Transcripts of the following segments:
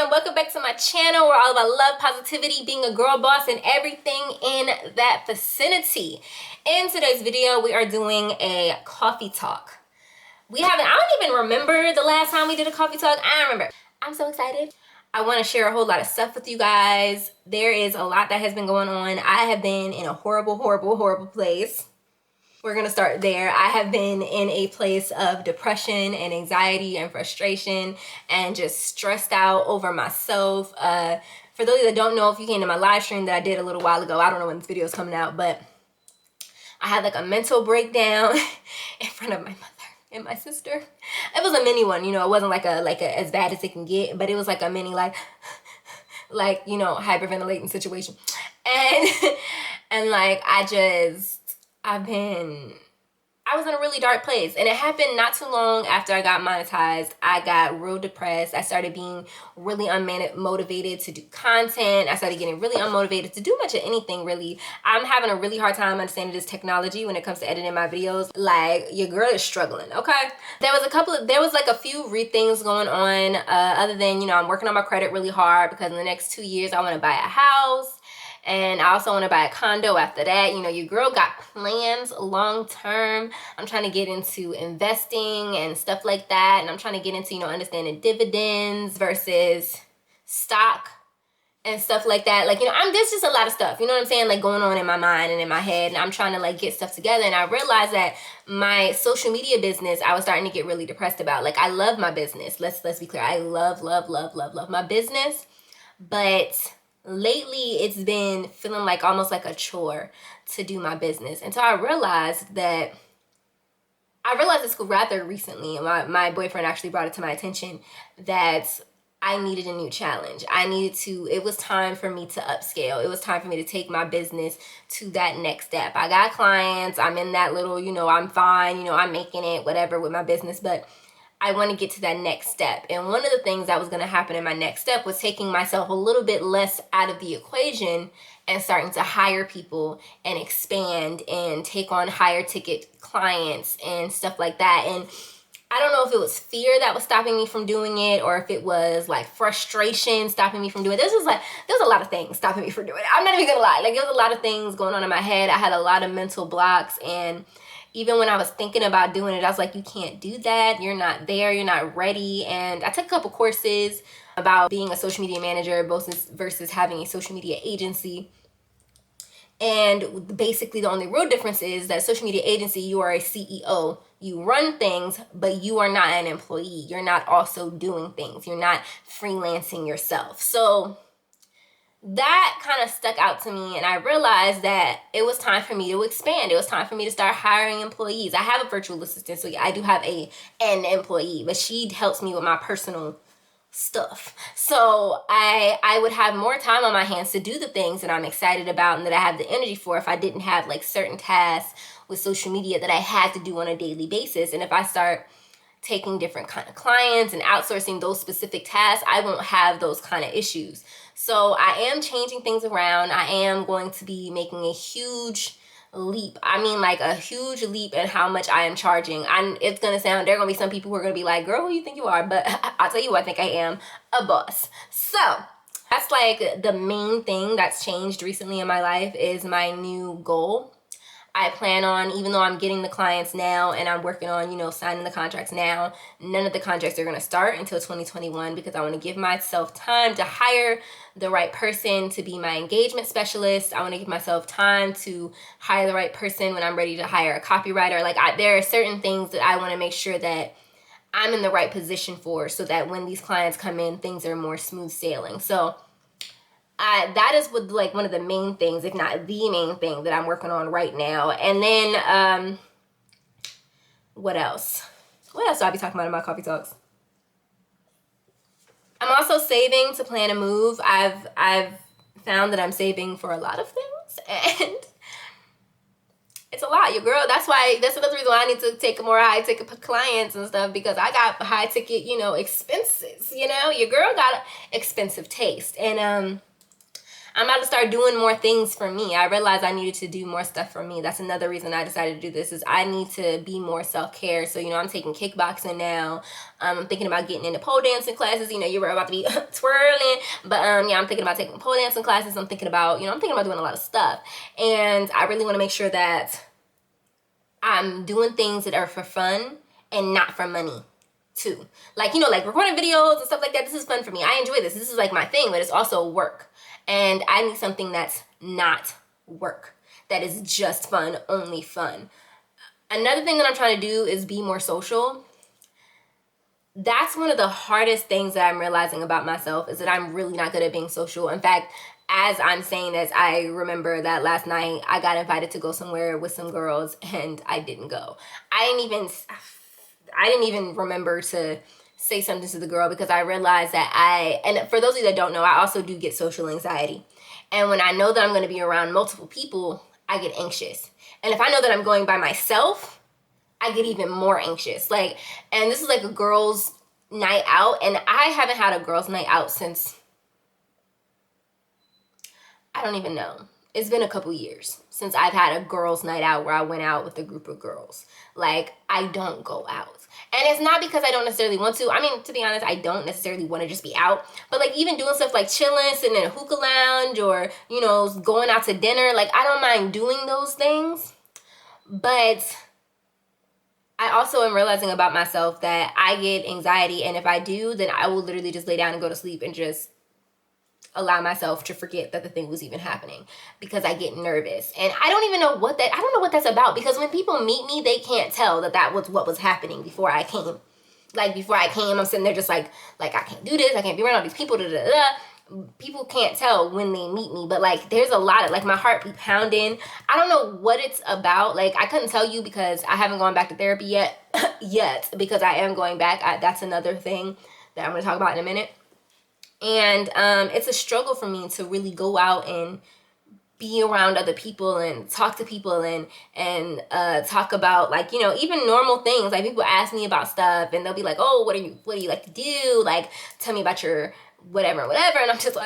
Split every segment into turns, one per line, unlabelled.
fam, welcome back to my channel. We're all about love, positivity, being a girl boss, and everything in that vicinity. In today's video, we are doing a coffee talk. I don't even remember the last time we did a coffee talk. I don't remember. I'm so excited. I want to share a whole lot of stuff with you guys. There is a lot that has been going on. I have been in a horrible, horrible, horrible place. We're gonna start there. I have been in a place of depression and anxiety and frustration and just stressed out over myself. For those that don't know, if you came to my live stream that I did a little while ago, I don't know when this video is coming out, but I had like a mental breakdown in front of my mother and my sister. It was a mini one, you know, it wasn't like a as bad as it can get, but it was like a mini you know, hyperventilating situation. And like I was in a really dark place, and it happened not too long after I got monetized. I got real depressed. I started being really unmotivated to do content. I started getting really unmotivated to do much of anything, really. I'm having a really hard time understanding this technology when it comes to editing my videos. Like, your girl is struggling, okay? There was like a few things going on, other than, you know, I'm working on my credit really hard because in the next 2 years I want to buy a house. And I also want to buy a condo after that. You know, your girl got plans long term. I'm trying to get into investing and stuff like that. And I'm trying to get into, you know, understanding dividends versus stock and stuff like that. Like, you know, there's just a lot of stuff, you know what I'm saying, like going on in my mind and in my head. And I'm trying to like get stuff together. And I realized that my social media business, I was starting to get really depressed about. Like, I love my business. Let's be clear. I love my business. But lately it's been feeling like almost like a chore to do my business. And so I realized this rather recently. My boyfriend actually brought it to my attention that I needed a new challenge. It was time for me to upscale. It was time for me to take my business to that next step. I got clients. I'm in that little, you know, I'm fine, you know, I'm making it, whatever with my business, but I want to get to that next step. And one of the things that was going to happen in my next step was taking myself a little bit less out of the equation and starting to hire people and expand and take on higher ticket clients and stuff like that. And I don't know if it was fear that was stopping me from doing it or if it was like frustration stopping me from doing it. There's a lot of things stopping me from doing it. I'm not even gonna lie. Like, there was a lot of things going on in my head. I had a lot of mental blocks, and even when I was thinking about doing it, I was like, you can't do that. You're not there. You're not ready. And I took a couple courses about being a social media manager versus having a social media agency. And basically the only real difference is that social media agency, you are a CEO. You run things, but you are not an employee. You're not also doing things. You're not freelancing yourself. So that kind of stuck out to me, and I realized that it was time for me to expand. It was time for me to start hiring employees. I have a virtual assistant, so I do have an employee, but she helps me with my personal stuff. So I would have more time on my hands to do the things that I'm excited about and that I have the energy for if I didn't have like certain tasks with social media that I had to do on a daily basis. And if I start taking different kind of clients and outsourcing those specific tasks, I won't have those kind of issues. So I am changing things around. I am going to be making a huge leap. I mean, like a huge leap in how much I am charging. It's going to sound, there are going to be some people who are going to be like, girl, who you think you are? But I'll tell you what, I think I am a boss. So that's like the main thing that's changed recently in my life is my new goal. I plan on, even though I'm getting the clients now and I'm working on, you know, signing the contracts now, none of the contracts are going to start until 2021 because I want to give myself time to hire the right person to be my engagement specialist. I want to give myself time to hire the right person when I'm ready to hire a copywriter. Like, there are certain things that I want to make sure that I'm in the right position for so that when these clients come in, things are more smooth sailing. So that is one of the main things, if not the main thing that I'm working on right now. And then what else? What else do I be talking about in my coffee talks? I'm also saving to plan a move. I've found that I'm saving for a lot of things, and it's a lot, your girl. That's another reason why I need to take more high ticket clients and stuff, because I got high ticket, you know, expenses. You know, your girl got expensive taste, and I'm about to start doing more things for me. I realized I needed to do more stuff for me. That's another reason I decided to do this, is I need to be more self-care. So, I'm taking kickboxing now. I'm thinking about getting into pole dancing classes. You were about to be twirling. But, yeah, I'm thinking about taking pole dancing classes. I'm thinking about doing a lot of stuff. And I really want to make sure that I'm doing things that are for fun and not for money too. Like recording videos and stuff like that. This is fun for me. I enjoy this. This is like my thing, but it's also work. And I need something that's not work, that is just fun, only fun. Another thing that I'm trying to do is be more social. That's one of the hardest things that I'm realizing about myself, is that I'm really not good at being social. In fact, as I'm saying this, I remember that last night I got invited to go somewhere with some girls and I didn't go. I didn't even remember to say something to the girl, because I realized that and for those of you that don't know, I also do get social anxiety. And when I know that I'm going to be around multiple people, I get anxious. And if I know that I'm going by myself, I get even more anxious. And this is like a girls' night out, and I haven't had a girls' night out since, I don't even know. It's been a couple years since I've had a girls' night out where I went out with a group of girls. I don't go out. And it's not because I don't necessarily want to. I mean, to be honest, I don't necessarily want to just be out. But even doing stuff like chilling, sitting in a hookah lounge, or, going out to dinner, I don't mind doing those things. But I also am realizing about myself that I get anxiety, and if I do, then I will literally just lay down and go to sleep and just allow myself to forget that the thing was even happening, because I get nervous. And I don't even know what that's about, because when people meet me, they can't tell that was what was happening before I came. Before I came, I'm sitting there just like I can't do this, I can't be around all these people, People can't tell when they meet me, but there's a lot of my heart be pounding. I don't know what it's about. I couldn't tell you, because I haven't gone back to therapy yet, because I am going back. That's another thing that I'm going to talk about in a minute. And it's a struggle for me to really go out and be around other people and talk to people and talk about even normal things. People ask me about stuff, and they'll be like, oh, what do you like to do? Tell me about your whatever, and I'm just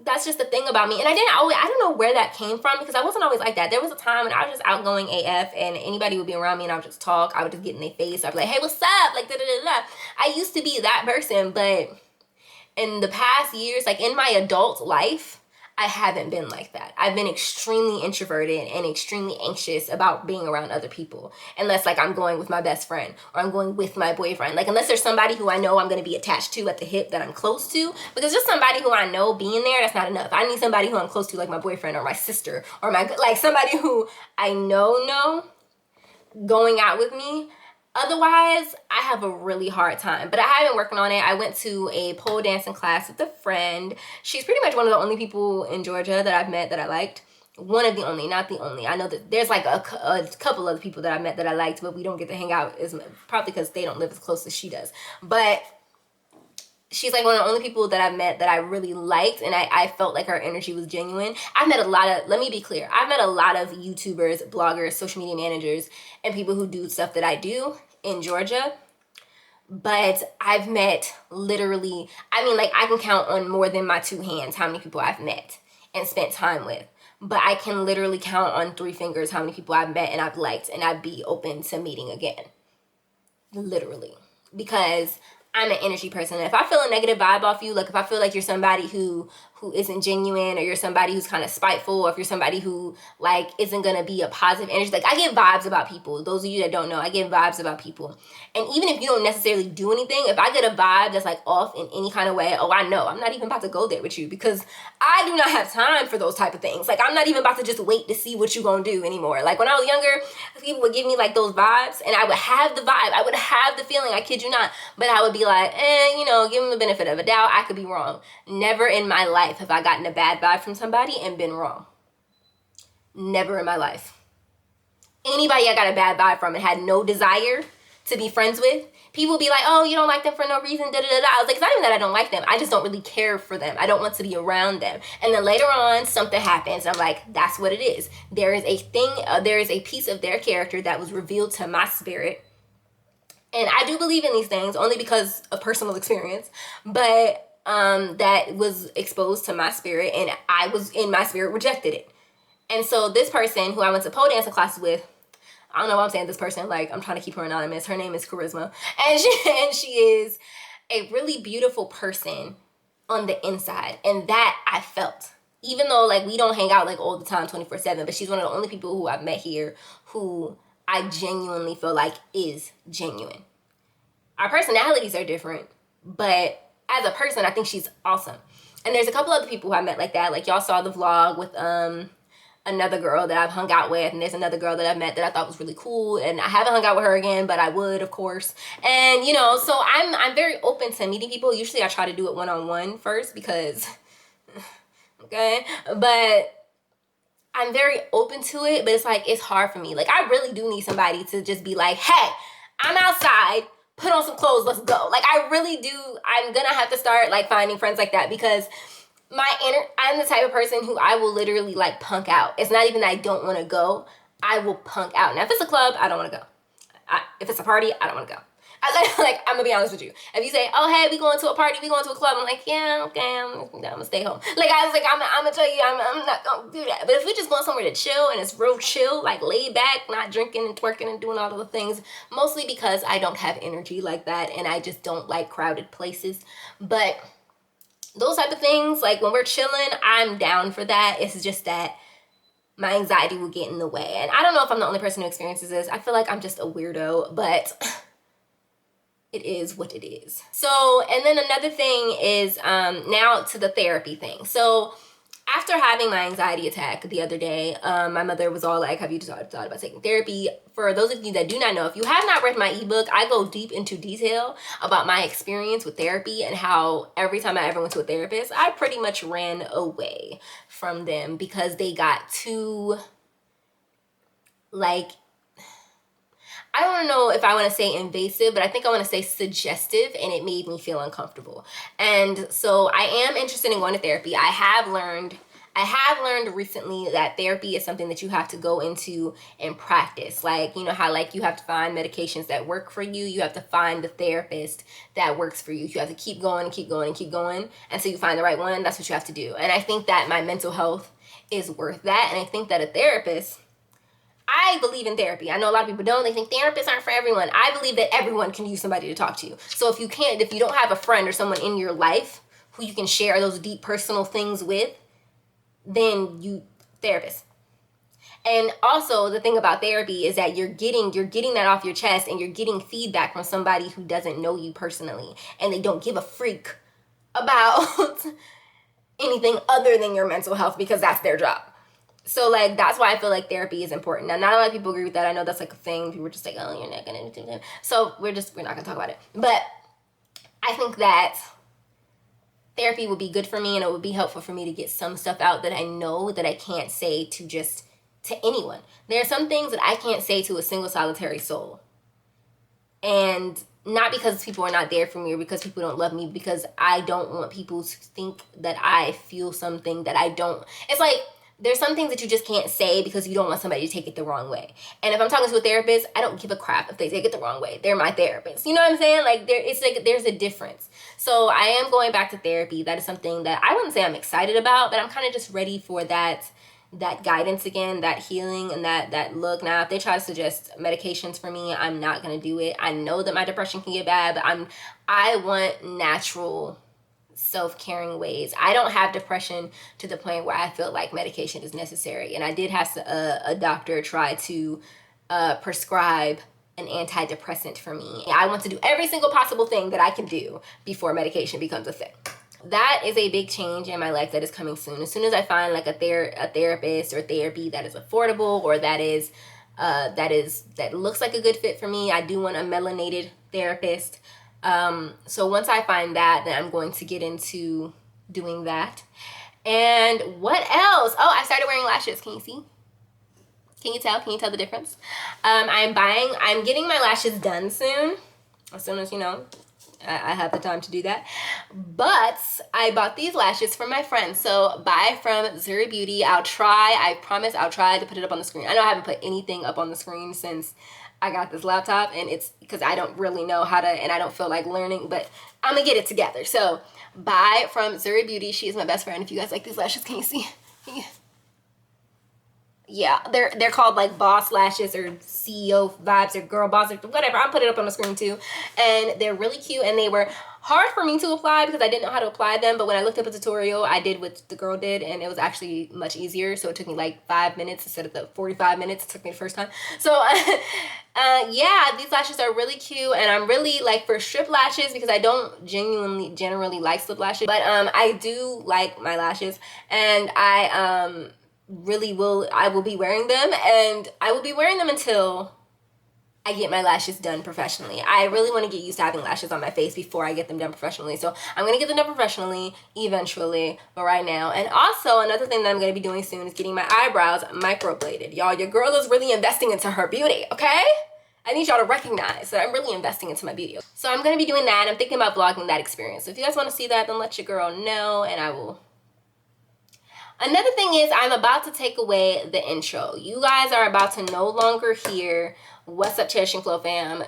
that's just the thing about me. And I don't know where that came from, because I wasn't always like that. There was a time when I was just outgoing AF, and anybody would be around me and I would just talk. I would just get in their face. I'd be like, hey, what's up? I used to be that person, but in the past years, in my adult life, I haven't been like that. I've been extremely introverted and extremely anxious about being around other people. Unless I'm going with my best friend, or I'm going with my boyfriend. Unless there's somebody who I know I'm going to be attached to at the hip, that I'm close to. Because just somebody who I know being there, that's not enough. I need somebody who I'm close to, like my boyfriend or my sister, or somebody who I know going out with me. Otherwise, I have a really hard time. But I have been working on it. I went to a pole dancing class with a friend. She's pretty much one of the only people in Georgia that I've met that I liked. One of the only, not the only. I know that there's a couple other people that I met that I liked, but we don't get to hang out as much, probably because they don't live as close as she does. But she's one of the only people that I've met that I really liked, and I felt like her energy was genuine. I've met let me be clear, I've met a lot of YouTubers, bloggers, social media managers, and people who do stuff that I do in Georgia. But I've met literally, I can count on more than my two hands how many people I've met and spent time with. But I can literally count on 3 fingers how many people I've met and I've liked and I'd be open to meeting again. Literally. Because I'm an energy person. And if I feel a negative vibe off you, if I feel like you're somebody who isn't genuine, or you're somebody who's kind of spiteful, or if you're somebody who isn't gonna be a positive energy, I get vibes about people. Those of you that don't know, I get vibes about people. And even if you don't necessarily do anything, if I get a vibe that's off in any kind of way, I know I'm not even about to go there with you, because I do not have time for those type of things. I'm not even about to just wait to see what you gonna do anymore. When I was younger, people would give me those vibes, and I would have the vibe, I would have the feeling, I kid you not, but I would be give them the benefit of a doubt. I could be wrong. Never in my life have I gotten a bad vibe from somebody and been wrong. Never in my life. Anybody I got a bad vibe from and had no desire to be friends with, people be like, oh, you don't like them for no reason, da da da da. I was it's not even that I don't like them. I just don't really care for them. I don't want to be around them. And then later on, something happens. And I'm that's what it is. There is a piece of their character that was revealed to my spirit. And I do believe in these things only because of personal experience. But that was exposed to my spirit, and I was in my spirit rejected it. And so this person who I went to pole dancing classes with, I don't know why I'm saying this person, like I'm trying to keep her anonymous. Her name is Charisma. And she is a really beautiful person on the inside. And that I felt. Even though like we don't hang out like all the time 24/7, but she's one of the only people who I've met here who I genuinely feel like is genuine. Our personalities are different, but as a person, I think she's awesome. And there's a couple other people who I met like that. Like y'all saw the vlog with another girl that I've hung out with, and there's another girl that I've met that I thought was really cool, and I haven't hung out with her again, but I would, of course. And you know, so I'm very open to meeting people. Usually I try to do it one-on-one first because okay, but I'm very open to it, but it's like it's hard for me. Like I really do need somebody to just be like, hey, I'm outside, put on some clothes, let's go. Like I really do. I'm gonna have to start like finding friends like that, because I'm the type of person who I will literally like punk out. It's not even that I don't want to go. I will punk out. Now if it's a club, I don't want to go. If it's a party, I don't want to go. Like I'm gonna be honest with you. If you say, "Oh hey, we going to a party, we going to a club," I'm like, "Yeah, okay, I'm gonna stay home." Like I was like, I'm gonna tell you, I'm not gonna do that. But if we just going somewhere to chill and it's real chill, like laid back, not drinking and twerking and doing all of the things, mostly because I don't have energy like that and I just don't like crowded places. But those type of things, like when we're chilling, I'm down for that. It's just that my anxiety will get in the way. And I don't know if I'm the only person who experiences this. I feel like I'm just a weirdo, but it is what it is. So, and then another thing is now to the therapy thing. So after having my anxiety attack the other day, my mother was all like, have you thought about taking therapy? For those of you that do not know, if you have not read my ebook, I go deep into detail about my experience with therapy and how every time I ever went to a therapist, I pretty much ran away from them because they got too, like, I don't know if I want to say invasive, but I think I want to say suggestive, and it made me feel uncomfortable. And so I am interested in going to therapy. I have learned recently that therapy is something that you have to go into and practice. Like, you know how like you have to find medications that work for you. You have to find the therapist that works for you. You have to keep going and keep going and keep going until you find the right one. That's what you have to do. And I think that my mental health is worth that. And I think that a therapist, I believe in therapy. I know a lot of people don't. They think therapists aren't for everyone. I believe that everyone can use somebody to talk to you. So if you don't have a friend or someone in your life who you can share those deep personal things with, then you therapist. And also the thing about therapy is that you're getting that off your chest, and you're getting feedback from somebody who doesn't know you personally, and they don't give a freak about anything other than your mental health, because that's their job. So, like, that's why I feel like therapy is important. Now, not a lot of people agree with that. I know that's, like, a thing. People are just like, oh, you're not going to do that. So, we're not going to talk about it. But I think that therapy would be good for me, and it would be helpful for me to get some stuff out that I know that I can't say to anyone. There are some things that I can't say to a single solitary soul. And not because people are not there for me or because people don't love me, because I don't want people to think that I feel something that I don't. It's like, there's some things that you just can't say because you don't want somebody to take it the wrong way. And if I'm talking to a therapist, I don't give a crap if they take it the wrong way. They're my therapist. You know what I'm saying? Like, there's a difference. So I am going back to therapy. That is something that I wouldn't say I'm excited about, but I'm kind of just ready for that guidance again, that healing, and that look. Now, if they try to suggest medications for me, I'm not going to do it. I know that my depression can get bad, but I want natural self-caring ways. I don't have depression to the point where I feel like medication is necessary. And I did have a doctor try to prescribe an antidepressant for me. I want to do every single possible thing that I can do before medication becomes a thing. That is a big change in my life that is coming soon. As soon as I find like a therapist or therapy that is affordable, or that looks like a good fit for me, I do want a melanated therapist. So once I find that, then I'm going to get into doing that. And what else? Oh, I started wearing lashes. Can you see? Can you tell? Can you tell the difference? I'm getting my lashes done soon. As soon as, I have the time to do that. But I bought these lashes from my friend. So buy from Zuri Beauty. I promise I'll try to put it up on the screen. I know I haven't put anything up on the screen since I got this laptop, and it's because I don't really know how to, and I don't feel like learning, but I'm gonna get it together. So buy from Zuri Beauty. She is my best friend. If you guys like these lashes, can you see? Yeah, they're called like boss lashes or CEO vibes or girl boss or whatever. I'll put it up on the screen too. And they're really cute, and they were hard for me to apply because I didn't know how to apply them. But when I looked up a tutorial, I did what the girl did, and it was actually much easier. So it took me like 5 minutes instead of the 45 minutes it took me the first time. So yeah, these lashes are really cute, and I'm really like for strip lashes because I don't generally like slip lashes, but I do like my lashes, and I will be wearing them, and I will be wearing them until I get my lashes done professionally. I really want to get used to having lashes on my face before I get them done professionally. So I'm going to get them done professionally eventually, but right now. And also another thing that I'm going to be doing soon is getting my eyebrows microbladed. Y'all, your girl is really investing into her beauty, okay? I need y'all to recognize that I'm really investing into my beauty. So I'm going to be doing that. I'm thinking about vlogging that experience. So if you guys want to see that, then let your girl know, and I will. Another thing is I'm about to take away the intro. You guys are about to no longer hear what's up, Cherishing Flow fam.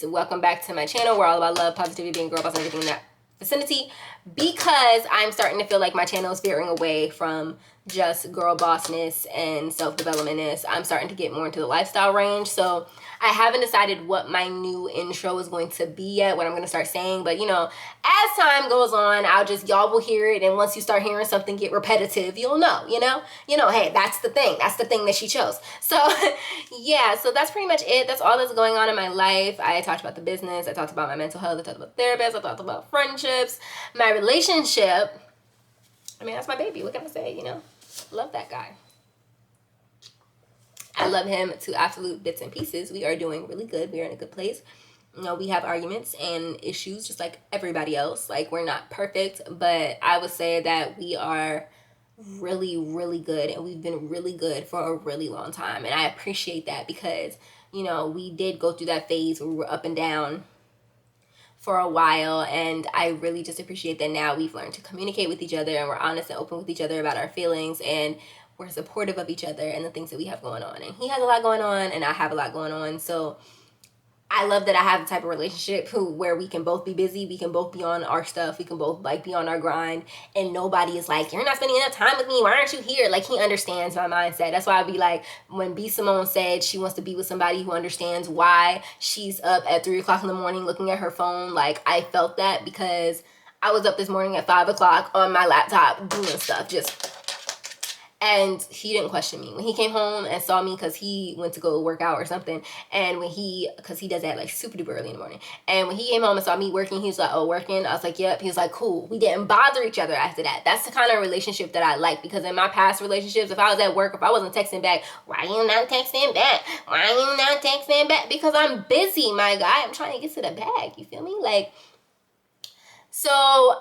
Welcome back to my channel. We're all about love, positivity, being girl boss, and everything in that vicinity, because I'm starting to feel like my channel is veering away from just girl bossness and self-developmentness. I'm starting to get more into the lifestyle range. So I haven't decided what my new intro is going to be yet, what I'm going to start saying. But, you know, as time goes on, y'all will hear it. And once you start hearing something get repetitive, you'll know, you know, hey, that's the thing. That's the thing that she chose. So yeah, so that's pretty much it. That's all that's going on in my life. I talked about the business. I talked about my mental health. I talked about therapists. I talked about friendships, my relationship. I mean, that's my baby. What can I say, you know? Love that guy. I love him to absolute bits and pieces. We are doing really good. We are in a good place. You know, we have arguments and issues just like everybody else. Like, we're not perfect, but I would say that we are really, really good, and we've been really good for a really long time. And I appreciate that because, you know, we did go through that phase where we were up and down for a while, and I really just appreciate that now we've learned to communicate with each other, and we're honest and open with each other about our feelings, and we're supportive of each other and the things that we have going on. And he has a lot going on, and I have a lot going on. So I love that I have the type of relationship where we can both be busy, we can both be on our stuff, we can both like be on our grind, and nobody is like, you're not spending enough time with me, why aren't you here? Like, he understands my mindset. That's why I'd be like, when B. Simone said she wants to be with somebody who understands why she's up at 3 o'clock in the morning looking at her phone, like, I felt that because I was up this morning at 5 o'clock on my laptop doing stuff, and he didn't question me. When he came home and saw me, because he went to go work out or something, and because he does that like super duper early in the morning, and when he came home and saw me working, he was like, oh, working? I was like, yep. He was like, cool. We didn't bother each other after that. That's the kind of relationship that I like, because in my past relationships, if I was at work, if I wasn't texting back, why you not texting back? Why you not texting back? Because I'm busy, my guy. I'm trying to get to the bag. You feel me? Like, so,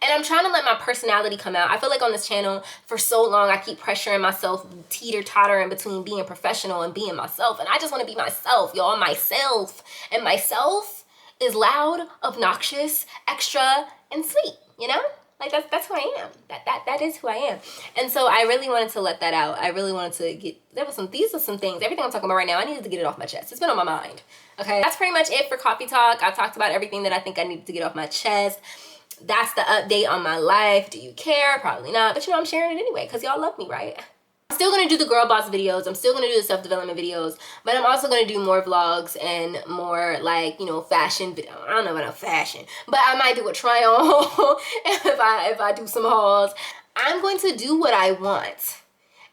and I'm trying to let my personality come out. I feel like on this channel for so long, I keep pressuring myself, teeter-tottering between being professional and being myself. And I just want to be myself, y'all, myself. And myself is loud, obnoxious, extra, and sweet, you know? Like, that's who I am. That is who I am. And so I really wanted to let that out. I really wanted to these are some things, everything I'm talking about right now, I needed to get it off my chest. It's been on my mind. Okay, that's pretty much it for Coffee Talk. I've talked about everything that I think I needed to get off my chest. That's the update on my life. Do you care? Probably not. But, you know, I'm sharing it anyway because y'all love me, right? I'm still going to do the girl boss videos. I'm still going to do the self-development videos. But I'm also going to do more vlogs and more, like, you know, fashion. I don't know about fashion. But I might do a try-on if I do some hauls. I'm going to do what I want,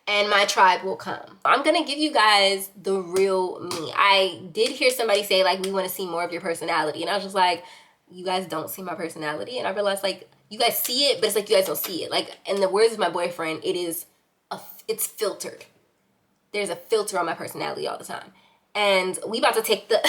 and my tribe will come. I'm gonna give you guys the real me. I did hear somebody say, like, we want to see more of your personality, and I was just like, you guys don't see my personality. And I realized, like, you guys see it, but it's like you guys don't see it. Like, in the words of my boyfriend, it's filtered. There's a filter on my personality all the time, and we about to take the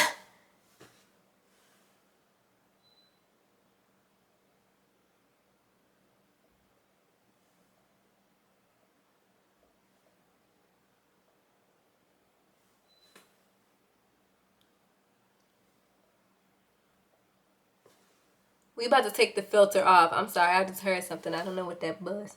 we about to take the filter off. I'm sorry, I just heard something. I don't know what that was.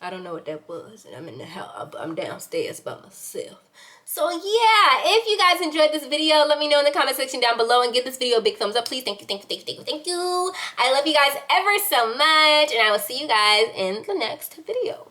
I don't know what that was, and I'm in the house. I'm downstairs by myself. So yeah, if you guys enjoyed this video, let me know in the comment section down below and give this video a big thumbs up, please. Thank you, thank you, thank you, thank you, thank you. I love you guys ever so much, and I will see you guys in the next video.